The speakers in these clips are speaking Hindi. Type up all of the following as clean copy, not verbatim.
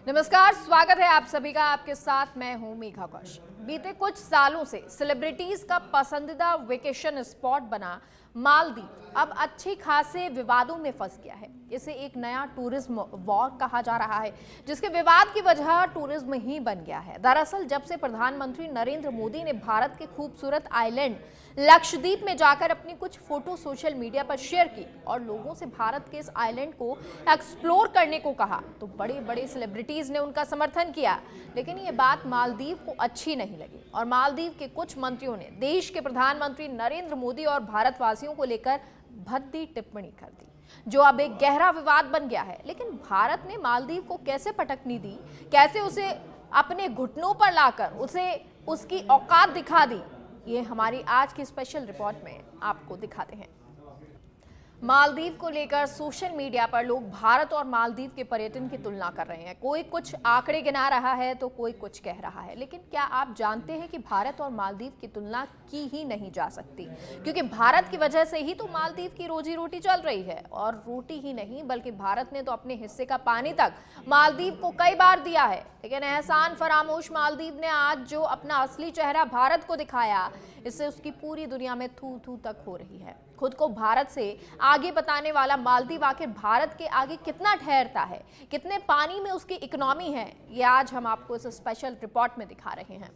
नमस्कार, स्वागत है आप सभी का। आपके साथ मैं हूं मेघा कौशिक। बीते कुछ सालों से सेलिब्रिटीज का पसंदीदा वेकेशन स्पॉट बना मालदीव अब अच्छे खासे विवादों में फंस गया है। इसे एक नया टूरिज्म वॉर कहा जा रहा है, जिसके विवाद की वजह टूरिज्म ही बन गया है। दरअसल जब से प्रधानमंत्री नरेंद्र मोदी ने भारत के खूबसूरत आइलैंड लक्षद्वीप में जाकर अपनी कुछ फोटो सोशल मीडिया पर शेयर की और लोगों से भारत के इस आइलैंड को एक्सप्लोर करने को कहा, तो बड़े बड़े सेलिब्रिटीज ने उनका समर्थन किया। लेकिन ये बात मालदीव को अच्छी नहीं लगी और मालदीव के कुछ मंत्रियों ने देश के प्रधानमंत्री नरेंद्र मोदी और भारतवासियों को लेकर भद्दी टिप्पणी कर दी, जो अब एक गहरा विवाद बन गया है। लेकिन भारत ने मालदीव को कैसे पटकनी दी, कैसे उसे अपने घुटनों पर लाकर उसे उसकी औकात दिखा दी, ये हमारी आज की स्पेशल रिपोर्ट में आपको दिखाते हैं। मालदीव को लेकर सोशल मीडिया पर लोग भारत और मालदीव के पर्यटन की तुलना कर रहे हैं। कोई कुछ आंकड़े गिना रहा है तो कोई कुछ कह रहा है। लेकिन क्या आप जानते हैं कि भारत और मालदीव की तुलना की ही नहीं जा सकती, क्योंकि भारत की वजह से ही तो मालदीव की रोजी रोटी चल रही है। और रोटी ही नहीं, बल्कि भारत ने तो अपने हिस्से का पानी तक मालदीव को कई बार दिया है। लेकिन एहसान फरामोश मालदीव ने आज जो अपना असली चेहरा भारत को दिखाया, इससे उसकी पूरी दुनिया में थू थू तक हो रही है। खुद को भारत से आगे बताने वाला मालदीव आखिर भारत के आगे कितना ठहरता है, कितने पानी में उसकी इकोनॉमी है, ये आज हम आपको इस स्पेशल रिपोर्ट में दिखा रहे हैं।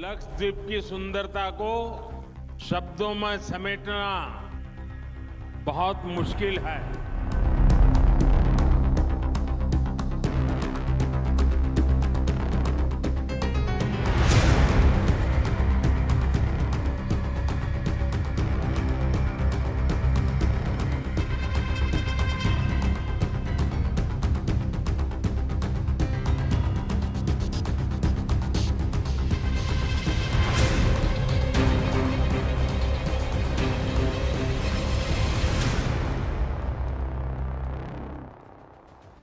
लक्षद्वीप की सुंदरता को शब्दों में समेटना बहुत मुश्किल है।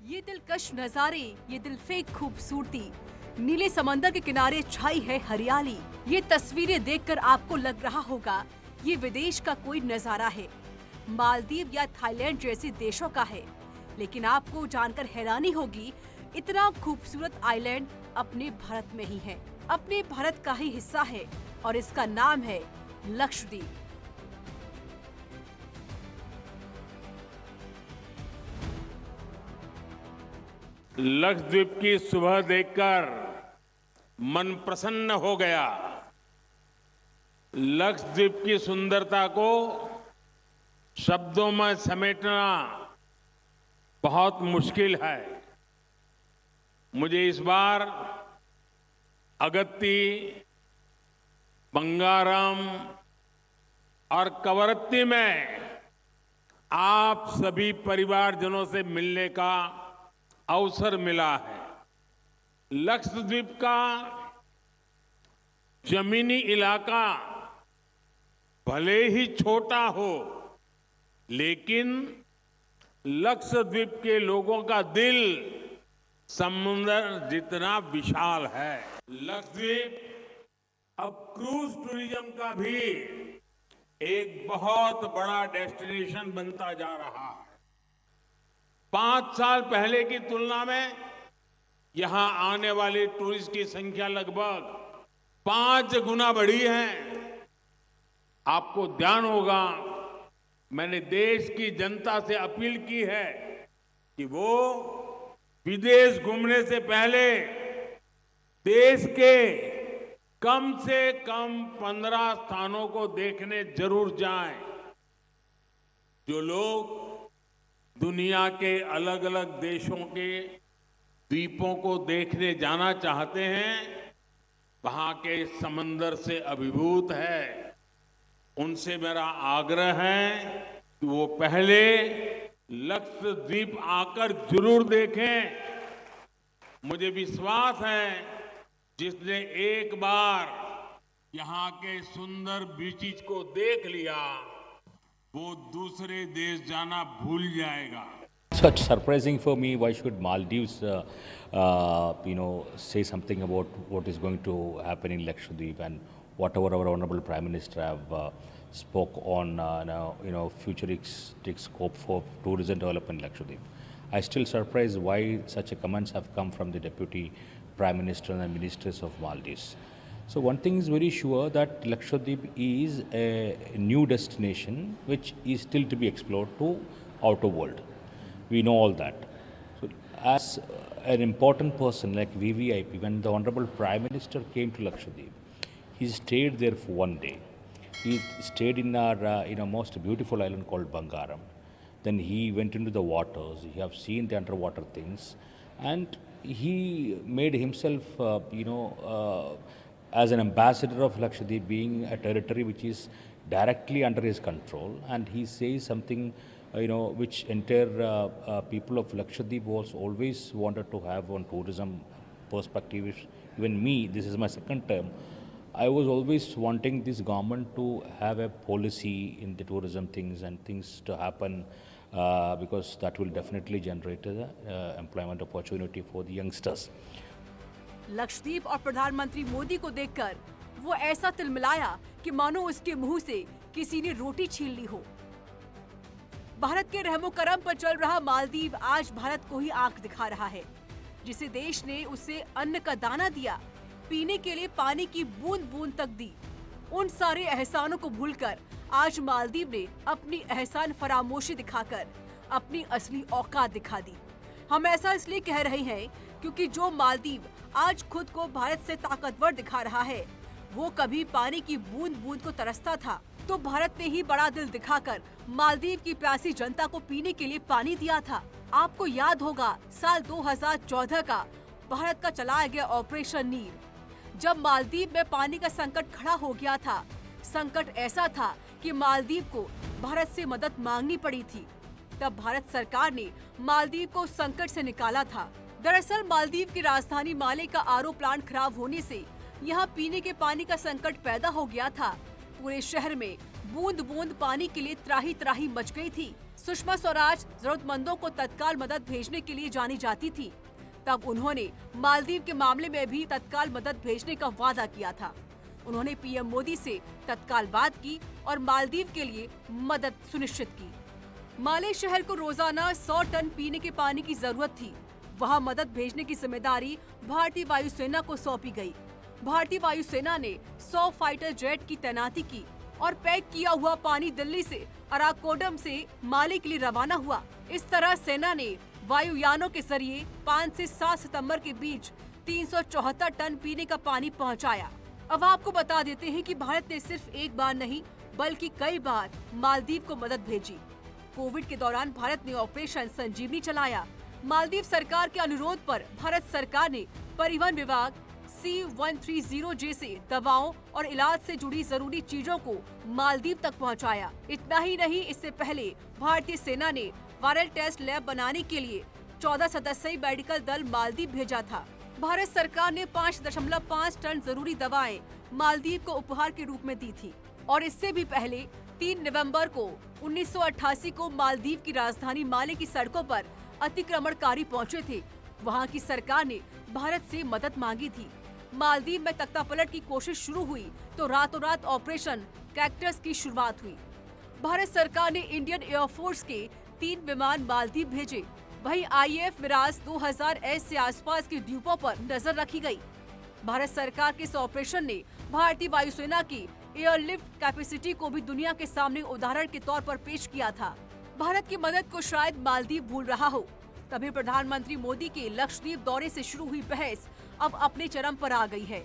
ये दिलकश नजारे, ये दिलफेक खूबसूरती, नीले समंदर के किनारे छाई है हरियाली। ये तस्वीरें देखकर आपको लग रहा होगा ये विदेश का कोई नजारा है, मालदीव या थाईलैंड जैसे देशों का है। लेकिन आपको जानकर हैरानी होगी, इतना खूबसूरत आइलैंड अपने भारत में ही है, अपने भारत का ही हिस्सा है और इसका नाम है लक्षद्वीप। लक्षद्वीप की सुबह देखकर मन प्रसन्न हो गया। लक्षद्वीप की सुंदरता को शब्दों में समेटना बहुत मुश्किल है। मुझे इस बार अगत्ती, बंगारम और कवरत्ती में आप सभी परिवारजनों से मिलने का अवसर मिला है। लक्षद्वीप का जमीनी इलाका भले ही छोटा हो, लेकिन लक्षद्वीप के लोगों का दिल समुद्र जितना विशाल है। लक्षद्वीप अब क्रूज टूरिज्म का भी एक बहुत बड़ा डेस्टिनेशन बनता जा रहा है। 5 साल पहले की तुलना में यहां आने वाले टूरिस्ट की संख्या लगभग 5 गुना बढ़ी है। आपको ध्यान होगा, मैंने देश की जनता से अपील की है कि वो विदेश घूमने से पहले देश के कम से कम 15 स्थानों को देखने जरूर जाएं। जो लोग दुनिया के अलग अलग देशों के द्वीपों को देखने जाना चाहते हैं, वहां के समंदर से अभिभूत है, उनसे मेरा आग्रह है कि वो पहले लक्षद्वीप आकर जरूर देखें। मुझे विश्वास है, जिसने एक बार यहाँ के सुंदर बीचीज को देख लिया, वो दूसरे देश जाना भूल जाएगा। Such surprising for me. Why should Maldives, say something about what is going to happen in Lakshadweep and whatever our honorable Prime Minister have spoke on futuristic scope for tourism development in Lakshadweep. I still surprised why such a comments have come from the Deputy Prime Minister and Ministers of Maldives. So one thing is very sure that Lakshadweep is a new destination which is still to be explored to outer world. We know all that. So as an important person like VVIP, when the Honorable Prime Minister came to Lakshadweep, he stayed there for one day. He stayed in our most beautiful island called Bangaram. Then he went into the waters. He have seen the underwater things, and he made himself, as an ambassador of Lakshadweep, being a territory which is directly under his control. And he says something, which entire people of Lakshadweep was always wanted to have on tourism perspective. Even me, this is my second term, I was always wanting this government to have a policy in the tourism things and things to happen because that will definitely generate employment opportunity for the youngsters. Lakshadweep और प्रधानमंत्री मोदी को देखकर वो ऐसा तिलमिलाया कि मानो उसके मुंह से किसी ने रोटी छीन ली हो। भारत के रहमो करम पर चल रहा मालदीव आज भारत को ही आंख दिखा रहा है, जिसे देश ने उसे अन्न का दाना दिया, पीने के लिए पानी की बूंद बूंद तक दी। उन सारे एहसानों को भूलकर आज मालदीव ने अपनी एहसान फरामोशी दिखाकर अपनी असली औकात दिखा दी। हम ऐसा इसलिए कह रहे हैं क्योंकि जो मालदीव आज खुद को भारत से ताकतवर दिखा रहा है, वो कभी पानी की बूंद बूंद को तरसता था, तो भारत ने ही बड़ा दिल दिखाकर मालदीव की प्यासी जनता को पीने के लिए पानी दिया था। आपको याद होगा साल 2014 का भारत का चलाया गया ऑपरेशन नीर, जब मालदीव में पानी का संकट खड़ा हो गया था। संकट ऐसा था कि मालदीव को भारत से मदद मांगनी पड़ी थी। तब भारत सरकार ने मालदीव को संकट से निकाला था। दरअसल मालदीव की राजधानी माले का आरओ प्लांट खराब होने से यहाँ पीने के पानी का संकट पैदा हो गया था। पूरे शहर में बूंद बूंद पानी के लिए त्राही त्राही मच गई थी। सुषमा स्वराज जरूरतमंदों को तत्काल मदद भेजने के लिए जानी जाती थी। तब उन्होंने मालदीव के मामले में भी तत्काल मदद भेजने का वादा किया था। उन्होंने पीएम मोदी से तत्काल बात की और मालदीव के लिए मदद सुनिश्चित की। माले शहर को रोजाना 100 टन पीने के पानी की जरूरत थी। वहां मदद भेजने की जिम्मेदारी भारतीय वायुसेना को सौंपी गई। भारतीय वायुसेना ने 100 फाइटर जेट की तैनाती की और पैक किया हुआ पानी दिल्ली से अराकोडम से माले के लिए रवाना हुआ। इस तरह सेना ने वायुयानों के जरिए 5 से 7 सितंबर के बीच 374 टन पीने का पानी पहुंचाया। अब आपको बता देते हैं कि भारत ने सिर्फ एक बार नहीं बल्कि कई बार मालदीव को मदद भेजी। कोविड के दौरान भारत ने ऑपरेशन संजीवनी चलाया। मालदीव सरकार के अनुरोध पर भारत सरकार ने परिवहन विभाग C-130 जैसे दवाओं और इलाज से जुड़ी जरूरी चीजों को मालदीव तक पहुंचाया। इतना ही नहीं, इससे पहले भारतीय सेना ने वायरल टेस्ट लैब बनाने के लिए 14 सदस्यीय मेडिकल दल मालदीव भेजा था। भारत सरकार ने 5.5 टन जरूरी दवाएं मालदीव को उपहार के रूप में दी थी। और इससे भी पहले 3 नवंबर को 1988 को मालदीव की राजधानी माले की सड़कों पर अतिक्रमणकारी पहुंचे थे। वहां की सरकार ने भारत से मदद मांगी थी। मालदीव में तख्तापलट की कोशिश शुरू हुई तो रातों रात ऑपरेशन कैक्टस की शुरुआत हुई। भारत सरकार ने इंडियन एयरफोर्स के 3 विमान मालदीव भेजे। वहीं IAF मिराज 2000 से आसपास के द्वीपों पर नजर रखी गई। भारत सरकार के इस ऑपरेशन ने भारतीय वायुसेना की एयरलिफ्ट कैपेसिटी को भी दुनिया के सामने उदाहरण के तौर पर पेश किया था। भारत की मदद को शायद मालदीव भूल रहा हो, तभी प्रधानमंत्री मोदी के लक्षद्वीप दौरे से शुरू हुई बहस अब अपने चरम पर आ गई है।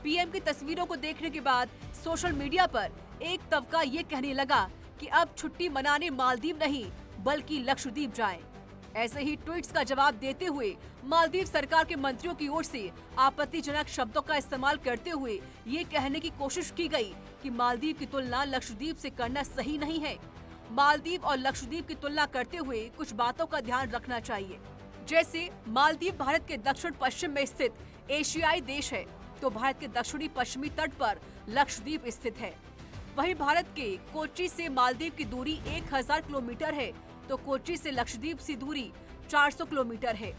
पीएम की तस्वीरों को देखने के बाद सोशल मीडिया पर एक तबका ये कहने लगा कि अब छुट्टी मनाने मालदीव नहीं बल्कि लक्षद्वीप जाएं। ऐसे ही ट्वीट्स का जवाब देते हुए मालदीव सरकार के मंत्रियों की ओर से आपत्तिजनक शब्दों का इस्तेमाल करते हुए ये कहने की कोशिश की गई कि मालदीव की तुलना लक्षद्वीप से करना सही नहीं है। मालदीव और लक्षद्वीप की तुलना करते हुए कुछ बातों का ध्यान रखना चाहिए। जैसे मालदीव भारत के दक्षिण पश्चिम में स्थित एशियाई देश है, तो भारत के दक्षिणी पश्चिमी तट पर लक्षद्वीप स्थित है। वहीं भारत के कोच्चि से मालदीव की दूरी 1000 किलोमीटर है, तो कोच्चि से लक्षद्वीप की दूरी 400 किलोमीटर है।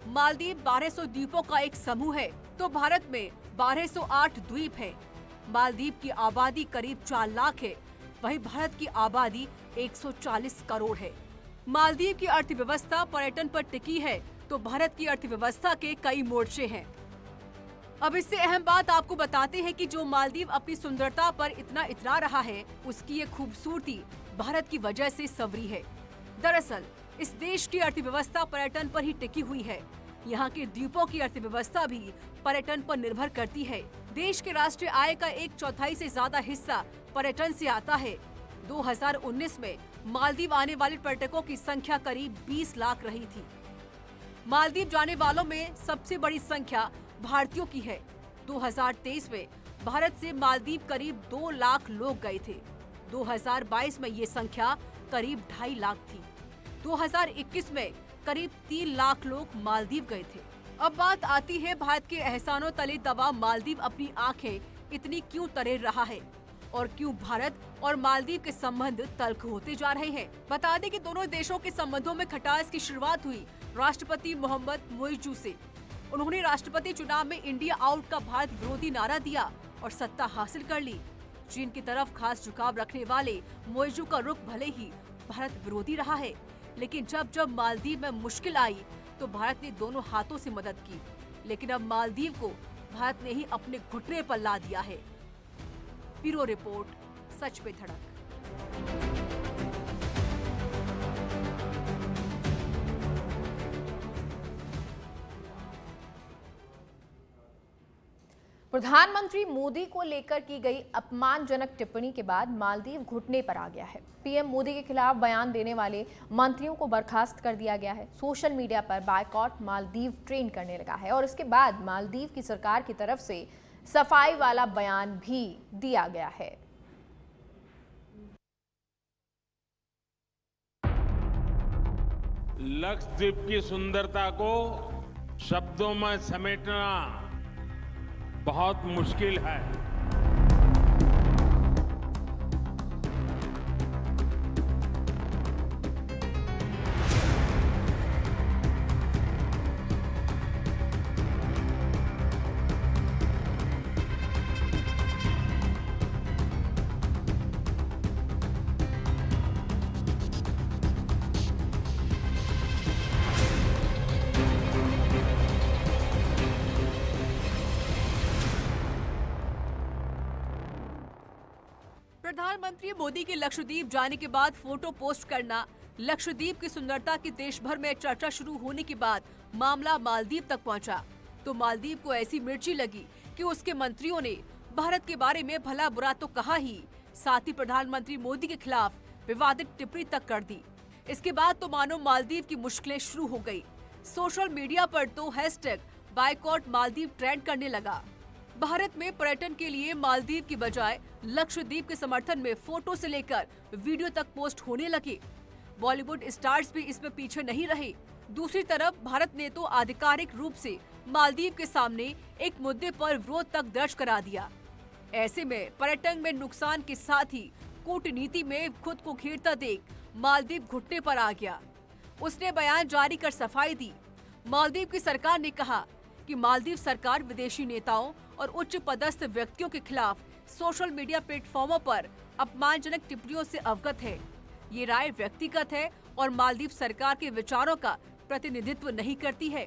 मालदीव 1200 द्वीपों का एक समूह है, तो भारत में 1208 द्वीप है। मालदीव की आबादी करीब 4 लाख है, वहीं भारत की आबादी 140 करोड़ है। मालदीव की अर्थव्यवस्था पर्यटन पर टिकी है, तो भारत की अर्थव्यवस्था के कई मोर्चे हैं। अब इससे अहम बात आपको बताते हैं कि जो मालदीव अपनी सुंदरता पर इतना इतरा रहा है, उसकी ये खूबसूरती भारत की वजह से संवरी है। दरअसल इस देश की अर्थव्यवस्था पर्यटन पर ही टिकी हुई है। यहाँ के द्वीपों की अर्थव्यवस्था भी पर्यटन पर निर्भर करती है। देश के राष्ट्रीय आय का 1/4 से ज्यादा हिस्सा पर्यटन से आता है। 2019 में मालदीव आने वाले पर्यटकों की संख्या करीब 20 लाख रही थी। मालदीव जाने वालों में सबसे बड़ी संख्या भारतीयों की है। 2023 में भारत से मालदीव करीब 2 लाख लोग गए थे। 2022 में ये संख्या करीब 2.5 लाख थी। 2021 में करीब 3 लाख लोग मालदीव गए थे। अब बात आती है भारत के एहसानों तले दबा मालदीव अपनी आंखें इतनी क्यों तरेर रहा है और क्यों भारत और मालदीव के संबंध तल्ख होते जा रहे हैं। बता दें कि दोनों देशों के संबंधों में खटास की शुरुआत हुई राष्ट्रपति मोहम्मद मुइज़्ज़ू से। उन्होंने राष्ट्रपति चुनाव में इंडिया आउट का भारत विरोधी नारा दिया और सत्ता हासिल कर ली। चीन की तरफ खास झुकाव रखने वाले मुइज़्ज़ू का रुख भले ही भारत विरोधी रहा है, लेकिन जब जब मालदीव में मुश्किल आई तो भारत ने दोनों हाथों से मदद की। लेकिन अब मालदीव को भारत ने ही अपने घुटने पर ला दिया है। ब्यूरो रिपोर्ट, सच पे धड़क। प्रधानमंत्री मोदी को लेकर की गई अपमानजनक टिप्पणी के बाद मालदीव घुटने पर आ गया है। पीएम मोदी के खिलाफ बयान देने वाले मंत्रियों को बर्खास्त कर दिया गया है। सोशल मीडिया पर बायकॉट मालदीव ट्रेंड करने लगा है और इसके बाद मालदीव की सरकार की तरफ से सफाई वाला बयान भी दिया गया है। लक्षद्वीप की सुंदरता को शब्दों में समेटना बहुत मुश्किल है। प्रधानमंत्री मोदी के लक्षद्वीप जाने के बाद फोटो पोस्ट करना, लक्षद्वीप की सुंदरता की देश भर में चर्चा शुरू होने के बाद मामला मालदीव तक पहुंचा, तो मालदीव को ऐसी मिर्ची लगी कि उसके मंत्रियों ने भारत के बारे में भला बुरा तो कहा ही, साथ ही प्रधानमंत्री मोदी के खिलाफ विवादित टिप्पणी तक कर दी। इसके बाद तो मानो मालदीव की मुश्किलें शुरू हो गई। सोशल मीडिया पर तो हैशटैग बायकॉट मालदीव ट्रेंड करने लगा। भारत में पर्यटन के लिए मालदीव की बजाय लक्षद्वीप के समर्थन में फोटो से लेकर वीडियो तक पोस्ट होने लगे। बॉलीवुड स्टार्स भी इसमें पीछे नहीं रहे। दूसरी तरफ भारत ने तो आधिकारिक रूप से मालदीव के सामने एक मुद्दे पर विरोध तक दर्ज करा दिया। ऐसे में पर्यटन में नुकसान के साथ ही कूटनीति में खुद को घेरता देख मालदीव घुटने पर आ गया। उसने बयान जारी कर सफाई दी। मालदीव की सरकार ने कहा कि मालदीव सरकार विदेशी नेताओं और उच्च पदस्थ व्यक्तियों के खिलाफ सोशल मीडिया प्लेटफॉर्मों पर अपमानजनक टिप्पणियों से अवगत है। ये राय व्यक्तिगत है और मालदीव सरकार के विचारों का प्रतिनिधित्व नहीं करती है।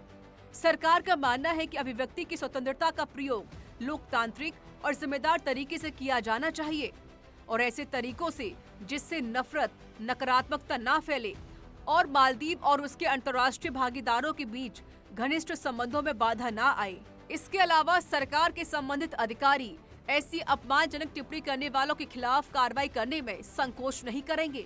सरकार का मानना है कि अभिव्यक्ति की स्वतंत्रता का प्रयोग लोकतांत्रिक और जिम्मेदार तरीके से किया जाना चाहिए और ऐसे तरीकों से जिससे नफरत, नकारात्मकता ना फैले और मालदीव और उसके अंतर्राष्ट्रीय भागीदारों के बीच घनिष्ठ संबंधों में बाधा ना आए। इसके अलावा सरकार के संबंधित अधिकारी ऐसी अपमानजनक टिप्पणी करने वालों के खिलाफ कार्रवाई करने में संकोच नहीं करेंगे।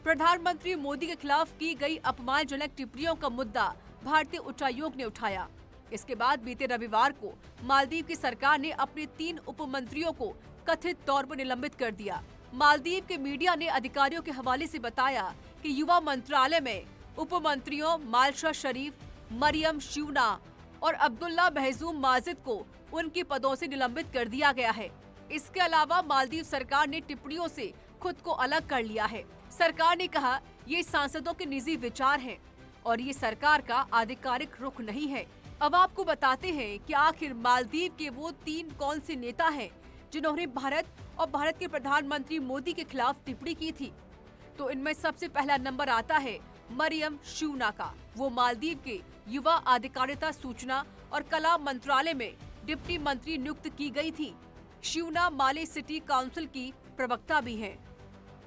प्रधानमंत्री मोदी के खिलाफ की गई अपमानजनक टिप्पणियों का मुद्दा भारतीय उच्चायोग ने उठाया। इसके बाद बीते रविवार को मालदीव की सरकार ने अपने 3 उप मंत्रियों को कथित तौर पर निलंबित कर दिया। मालदीव के मीडिया ने अधिकारियों के हवाले से बताया कि युवा मंत्रालय में उप मंत्रियों मालशा शरीफ, मरियम शिवना और अब्दुल्ला महजूम माजिद को उनके पदों से निलंबित कर दिया गया है। इसके अलावा मालदीव सरकार ने टिप्पणियों से खुद को अलग कर लिया है। सरकार ने कहा ये सांसदों के निजी विचार हैं और ये सरकार का आधिकारिक रुख नहीं है। अब आपको बताते हैं कि आखिर मालदीव के वो 3 कौन से नेता हैं जिन्होंने भारत और भारत के प्रधानमंत्री मोदी के खिलाफ टिप्पणी की थी। तो इनमें सबसे पहला नंबर आता है मरियम शिवना का। वो मालदीव के युवा अधिकारिता सूचना और कला मंत्रालय में डिप्टी मंत्री नियुक्त की गई थी। शिवना माले सिटी काउंसिल की प्रवक्ता भी हैं।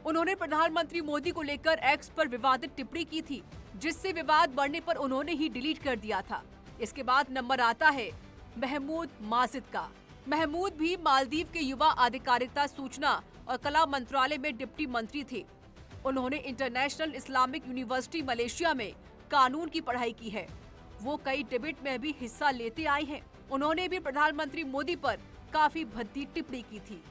उन्होंने प्रधानमंत्री मोदी को लेकर एक्स पर विवादित टिप्पणी की थी, जिससे विवाद बढ़ने पर उन्होंने ही डिलीट कर दिया था। इसके बाद नंबर आता है महमूद माजिद का। महमूद भी मालदीव के युवा अधिकारिता सूचना और कला मंत्रालय में डिप्टी मंत्री थे। उन्होंने इंटरनेशनल इस्लामिक यूनिवर्सिटी मलेशिया में कानून की पढ़ाई की है। वो कई डिबेट में भी हिस्सा लेते आए हैं। उन्होंने भी प्रधानमंत्री मोदी पर काफी भद्दी टिप्पणी की थी।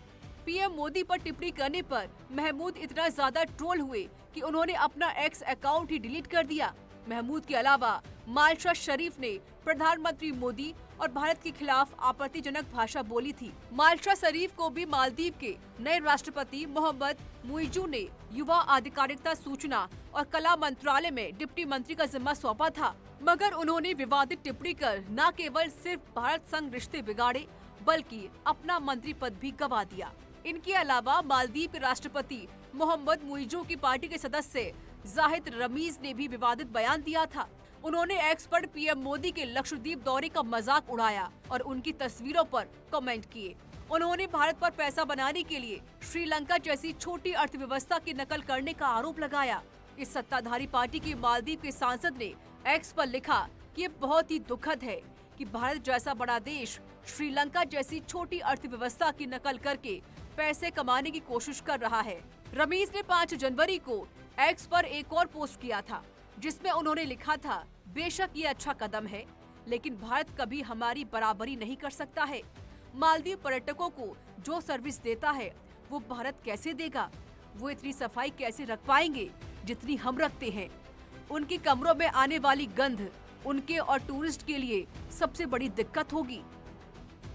पीएम मोदी पर टिप्पणी करने पर महमूद इतना ज्यादा ट्रोल हुए कि उन्होंने अपना एक्स अकाउंट ही डिलीट कर दिया। महमूद के अलावा मालशा शरीफ ने प्रधानमंत्री मोदी और भारत के खिलाफ आपत्तिजनक भाषा बोली थी। मालशा शरीफ को भी मालदीव के नए राष्ट्रपति मोहम्मद मुइजू ने युवा अधिकारिता सूचना और कला मंत्रालय में डिप्टी मंत्री का जिम्मा सौंपा था, मगर उन्होंने विवादित टिप्पणी कर न केवल सिर्फ भारत संग रिश्ते बिगाड़े बल्कि अपना मंत्री पद भी गंवा दिया। इनके अलावा मालदीव के राष्ट्रपति मोहम्मद मुइजू की पार्टी के सदस्य जाहिद रमीज ने भी विवादित बयान दिया था। उन्होंने एक्स पर पीएम मोदी के लक्षद्वीप दौरे का मजाक उड़ाया और उनकी तस्वीरों पर कमेंट किए। उन्होंने भारत पर पैसा बनाने के लिए श्रीलंका जैसी छोटी अर्थव्यवस्था की नकल करने का आरोप लगाया। इस सत्ताधारी पार्टी के मालदीव के सांसद ने एक्स पर लिखा कि ये बहुत ही दुखद है कि भारत जैसा बड़ा देश श्रीलंका जैसी छोटी अर्थव्यवस्था की नकल करके पैसे कमाने की कोशिश कर रहा है। रमीज ने 5 जनवरी को एक्स पर एक और पोस्ट किया था, जिसमें उन्होंने लिखा था, बेशक ये अच्छा कदम है, लेकिन भारत कभी हमारी बराबरी नहीं कर सकता है। मालदीव पर्यटकों को जो सर्विस देता है वो भारत कैसे देगा? वो इतनी सफाई कैसे रख पाएंगे जितनी हम रखते हैं? उनके कमरों में आने वाली गंध उनके और टूरिस्ट के लिए सबसे बड़ी दिक्कत होगी।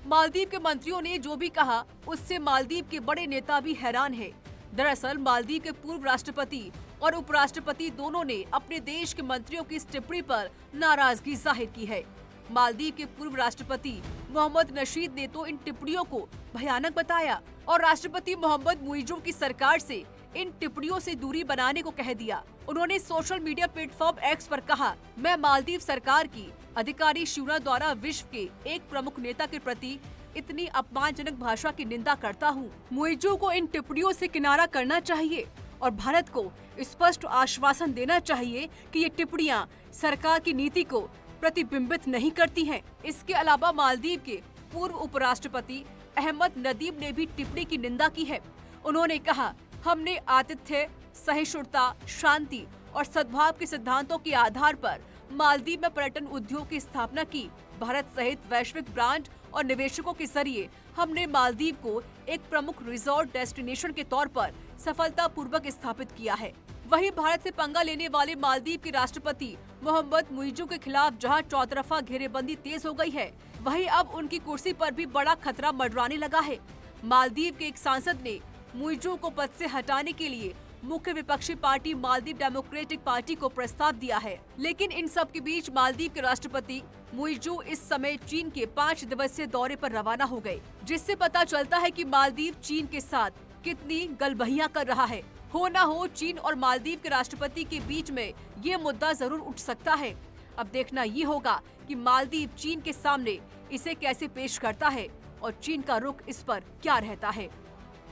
मालदीव के मंत्रियों ने जो भी कहा उससे मालदीव के बड़े नेता भी हैरान है। दरअसल मालदीव के पूर्व राष्ट्रपति और उपराष्ट्रपति दोनों ने अपने देश के मंत्रियों की इस टिप्पणी पर नाराजगी जाहिर की है। मालदीव के पूर्व राष्ट्रपति मोहम्मद नशीद ने तो इन टिप्पणियों को भयानक बताया और राष्ट्रपति मोहम्मद मुइजू की सरकार से इन टिप्पणियों से दूरी बनाने को कह दिया। उन्होंने सोशल मीडिया प्लेटफॉर्म एक्स पर कहा, मैं मालदीव सरकार की अधिकारी शिवना द्वारा विश्व के एक प्रमुख नेता के प्रति इतनी अपमानजनक भाषा की निंदा करता हूँ। मुइजू को इन टिप्पणियों से किनारा करना चाहिए और भारत को स्पष्ट आश्वासन देना चाहिए कि ये टिप्पणियाँ सरकार की नीति को प्रतिबिंबित नहीं करती हैं। इसके अलावा मालदीव के पूर्व उपराष्ट्रपति अहमद नदीम ने भी टिप्पणी की निंदा की है। उन्होंने कहा, हमने आतिथ्य, सहिष्णुता, शांति और सद्भाव के सिद्धांतों के आधार पर मालदीव में पर्यटन उद्योग की स्थापना की। भारत सहित वैश्विक ब्रांड और निवेशकों के जरिए हमने मालदीव को एक प्रमुख रिजॉर्ट डेस्टिनेशन के तौर पर सफलतापूर्वक स्थापित किया है। वहीं भारत से पंगा लेने वाले मालदीव के राष्ट्रपति मोहम्मद मुइजू के खिलाफ जहां चौतरफा घेरेबंदी तेज हो गई है, वहीं अब उनकी कुर्सी पर भी बड़ा खतरा मंडराने लगा है। मालदीव के एक सांसद ने मुइजू को पद से हटाने के लिए मुख्य विपक्षी पार्टी मालदीव डेमोक्रेटिक पार्टी को प्रस्ताव दिया है, लेकिन इन सब के बीच मालदीव के राष्ट्रपति मुइजू इस समय चीन के 5 दिवसीय दौरे पर रवाना हो गए, जिससे पता चलता है कि मालदीव चीन के साथ कितनी गलबहियां कर रहा है। हो न हो चीन और मालदीव के राष्ट्रपति के बीच में ये मुद्दा जरूर उठ सकता है। अब देखना ये होगा कि मालदीव चीन के सामने इसे कैसे पेश करता है और चीन का रुख इस पर क्या रहता है।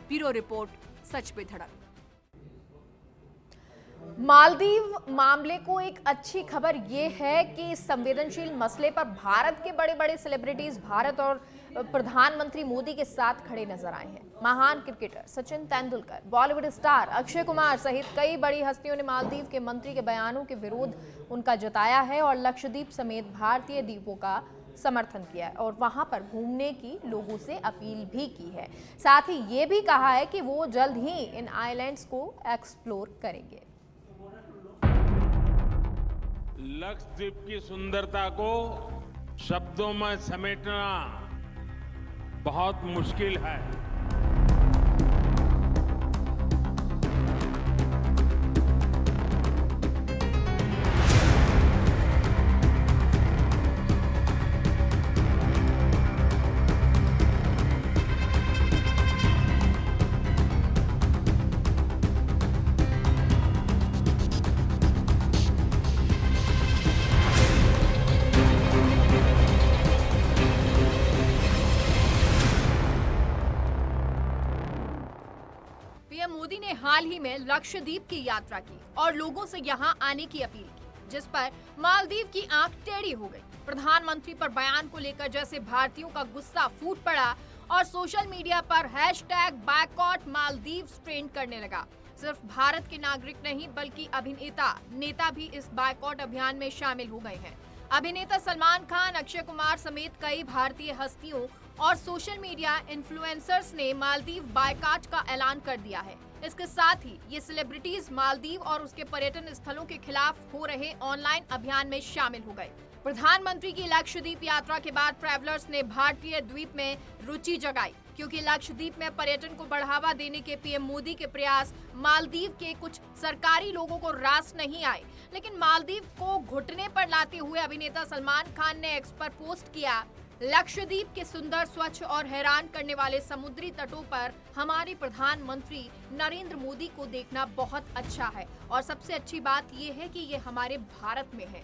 ब्यूरो रिपोर्ट, सच पे धड़क। मालदीव मामले को एक अच्छी खबर ये है कि इस संवेदनशील मसले पर भारत के बड़े बड़े सेलिब्रिटीज भारत और प्रधानमंत्री मोदी के साथ खड़े नजर आए हैं। महान क्रिकेटर सचिन तेंदुलकर, बॉलीवुड स्टार अक्षय कुमार सहित कई बड़ी हस्तियों ने मालदीव के मंत्री के बयानों के विरोध उनका जताया है और लक्षद्वीप समेत भारतीय द्वीपों का समर्थन किया है और वहां पर घूमने की लोगों से अपील भी की है। साथ ही ये भी कहा है कि वो जल्द ही इन आइलैंड्स को एक्सप्लोर करेंगे। लक्षद्वीप की सुंदरता को शब्दों में समेटना बहुत मुश्किल है। जनवरी में लक्षद्वीप की यात्रा की और लोगों से यहां आने की अपील की, जिस पर मालदीव की आंख टेढ़ी हो गई। प्रधानमंत्री पर बयान को लेकर जैसे भारतीयों का गुस्सा फूट पड़ा और सोशल मीडिया पर #बायकॉट मालदीव्स ट्रेंड करने लगा। सिर्फ भारत के नागरिक नहीं बल्कि अभिनेता नेता भी इस बायकॉट अभियान में शामिल हो गए हैं। अभिनेता सलमान खान, अक्षय कुमार समेत कई भारतीय हस्तियों और सोशल मीडिया इन्फ्लुएंसर्स ने मालदीव बायकॉट का ऐलान कर दिया है। इसके साथ ही ये सेलिब्रिटीज मालदीव और उसके पर्यटन स्थलों के खिलाफ हो रहे ऑनलाइन अभियान में शामिल हो गए। प्रधानमंत्री की लक्षद्वीप यात्रा के बाद ट्रैवलर्स ने भारतीय द्वीप में रुचि जगाई, क्योंकि लक्षद्वीप में पर्यटन को बढ़ावा देने के पीएम मोदी के प्रयास मालदीव के कुछ सरकारी लोगों को रास नहीं आए। लेकिन मालदीव को घुटने पर लाते हुए अभिनेता सलमान खान ने एक्स पर पोस्ट किया, लक्षद्वीप के सुंदर, स्वच्छ और हैरान करने वाले समुद्री तटों पर हमारे प्रधानमंत्री नरेंद्र मोदी को देखना बहुत अच्छा है और सबसे अच्छी बात ये है कि ये हमारे भारत में है।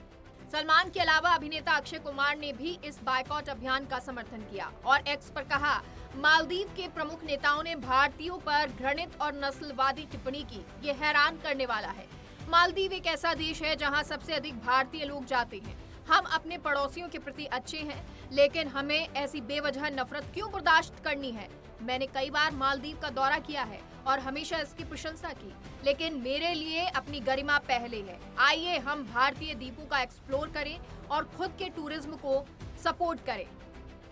सलमान के अलावा अभिनेता अक्षय कुमार ने भी इस बायकॉट अभियान का समर्थन किया और एक्स पर कहा, मालदीव के प्रमुख नेताओं ने भारतीयों पर घृणित और नस्लवादी टिप्पणी की, ये हैरान करने वाला है। मालदीव एक ऐसा देश है जहां सबसे अधिक भारतीय लोग जाते हैं। हम अपने पड़ोसियों के प्रति अच्छे हैं, लेकिन हमें ऐसी बेवजह नफरत क्यों बर्दाश्त करनी है। मैंने कई बार मालदीव का दौरा किया है और हमेशा इसकी प्रशंसा की, लेकिन मेरे लिए अपनी गरिमा पहले है। आइए हम भारतीय द्वीपों का एक्सप्लोर करें और खुद के टूरिज्म को सपोर्ट करें।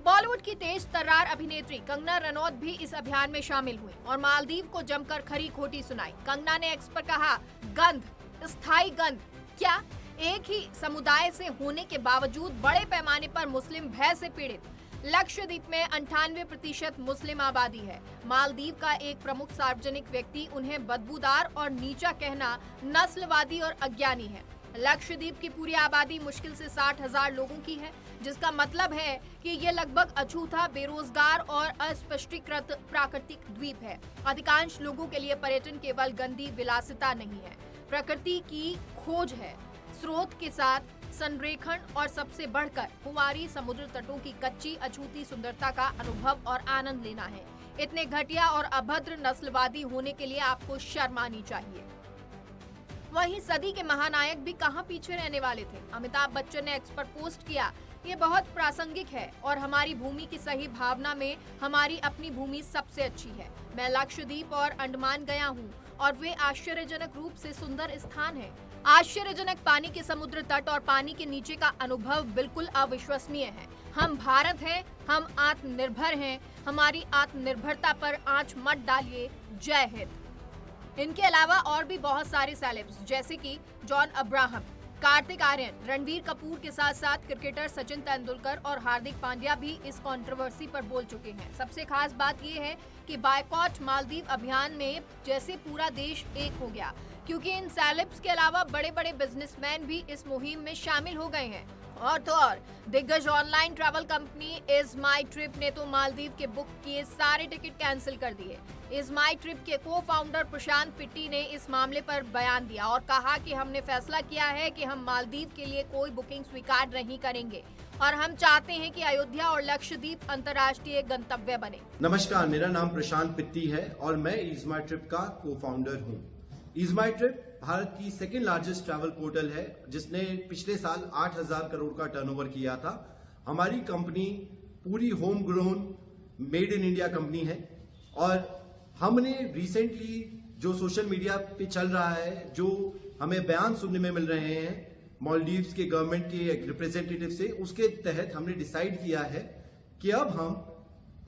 बॉलीवुड की तेज तर्रार अभिनेत्री कंगना रनौत भी इस अभियान में शामिल हुई और मालदीव को जमकर खरी खोटी सुनाई। कंगना ने एक्स पर कहा, गंध, स्थायी गंध क्या? एक ही समुदाय से होने के बावजूद बड़े पैमाने पर मुस्लिम भय से पीड़ित। लक्षद्वीप में 98% मुस्लिम आबादी है। मालदीव का एक प्रमुख सार्वजनिक व्यक्ति उन्हें बदबूदार और नीचा कहना नस्लवादी और अज्ञानी है। लक्षद्वीप की पूरी आबादी मुश्किल से 60,000 लोगों की है, जिसका मतलब है कि ये लगभग अछूता, बेरोजगार और अस्पष्टीकृत प्राकृतिक द्वीप है। अधिकांश लोगों के लिए पर्यटन केवल गंदी विलासिता नहीं है, प्रकृति की खोज है, स्रोत के साथ संरेखण और सबसे बढ़कर कुंवारी समुद्र तटों की कच्ची अछूती सुंदरता का अनुभव और आनंद लेना है। इतने घटिया और अभद्र नस्लवादी होने के लिए आपको शर्म आनी चाहिए। वहीं सदी के महानायक भी कहां पीछे रहने वाले थे। अमिताभ बच्चन ने एक्स पर पोस्ट किया, ये बहुत प्रासंगिक है और हमारी भूमि की सही भावना में हमारी अपनी भूमि सबसे अच्छी है। मैं लक्षद्वीप और अंडमान गया हूँ और वे आश्चर्यजनक रूप से सुंदर स्थान है। आश्चर्यजनक पानी के समुद्र तट और पानी के नीचे का अनुभव बिल्कुल अविश्वसनीय है। हम भारत हैं, हम आत्मनिर्भर हैं, हमारी आत्मनिर्भरता पर आंच मत डालिए। जय हिंद। इनके अलावा और भी बहुत सारे सेलेब्स जैसे कि जॉन अब्राहम, कार्तिक आर्यन, रणवीर कपूर के साथ साथ क्रिकेटर सचिन तेंदुलकर और हार्दिक पांड्या भी इस कंट्रोवर्सी पर बोल चुके हैं। सबसे खास बात यह है कि बायकॉट मालदीव अभियान में जैसे पूरा देश एक हो गया, क्योंकि इन सेलेब्स के अलावा बड़े बड़े बिजनेसमैन भी इस मुहिम में शामिल हो गए हैं। और तो और दिग्गज online travel company is my trip ने तो मालदीव के बुक किए सारे टिकट कैंसिल कर दिए। इज माई ट्रिप के को फाउंडर प्रशांत पिट्टी ने इस मामले पर बयान दिया और कहा कि हमने फैसला किया है कि हम मालदीव के लिए कोई बुकिंग स्वीकार नहीं करेंगे और हम चाहते हैं कि अयोध्या और लक्षद्वीप अंतर्राष्ट्रीय गंतव्य बने। नमस्कार, मेरा नाम प्रशांत पिट्टी है और मैं इज माई ट्रिप का को फाउंडर हूँ। इज माई ट्रिप भारत की सेकेंड लार्जेस्ट ट्रैवल पोर्टल है, जिसने पिछले साल 8,000 करोड़ का टर्नओवर किया था। हमारी कंपनी पूरी home grown made in India company है और हमने रिसेंटली जो सोशल मीडिया पे चल रहा है, जो हमें बयान सुनने में मिल रहे हैं मालदीव्स के गवर्नमेंट के रिप्रेजेंटेटिव से, उसके तहत हमने डिसाइड किया है कि अब हम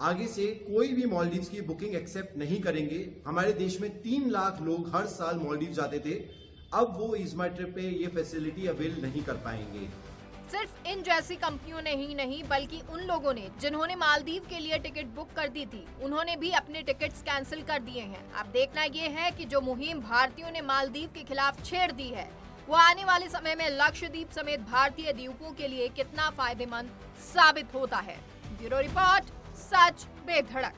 आगे से कोई भी मालदीव्स की बुकिंग एक्सेप्ट नहीं करेंगे। हमारे देश में 3 लाख लोग हर साल मालदीव जाते थे, अब वो इज माई ट्रिप पे ये फैसिलिटी अवेल नहीं कर पाएंगे। सिर्फ इन जैसी कंपनियों ने ही नहीं बल्कि उन लोगों ने जिन्होंने मालदीव के लिए टिकट बुक कर दी थी, उन्होंने भी अपने टिकट्स कैंसिल कर दिए हैं। अब देखना ये है कि जो मुहिम भारतीयों ने मालदीव के खिलाफ छेड़ दी है, वो आने वाले समय में लक्षद्वीप समेत भारतीय द्वीपों के लिए कितना फायदेमंद साबित होता है। ब्यूरो रिपोर्ट, सच बेधड़क।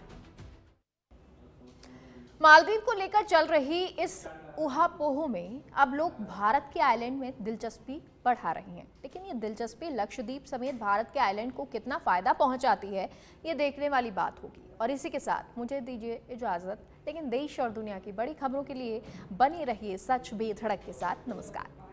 मालदीव को लेकर चल रही इस ऊहापोह में अब लोग भारत के आइलैंड में दिलचस्पी बढ़ा रहे हैं, लेकिन ये दिलचस्पी लक्षद्वीप समेत भारत के आइलैंड को कितना फायदा पहुंचाती है, ये देखने वाली बात होगी। और इसी के साथ मुझे दीजिए इजाजत, लेकिन देश और दुनिया की बड़ी खबरों के लिए बने रहिए सच बेधड़क के साथ। नमस्कार।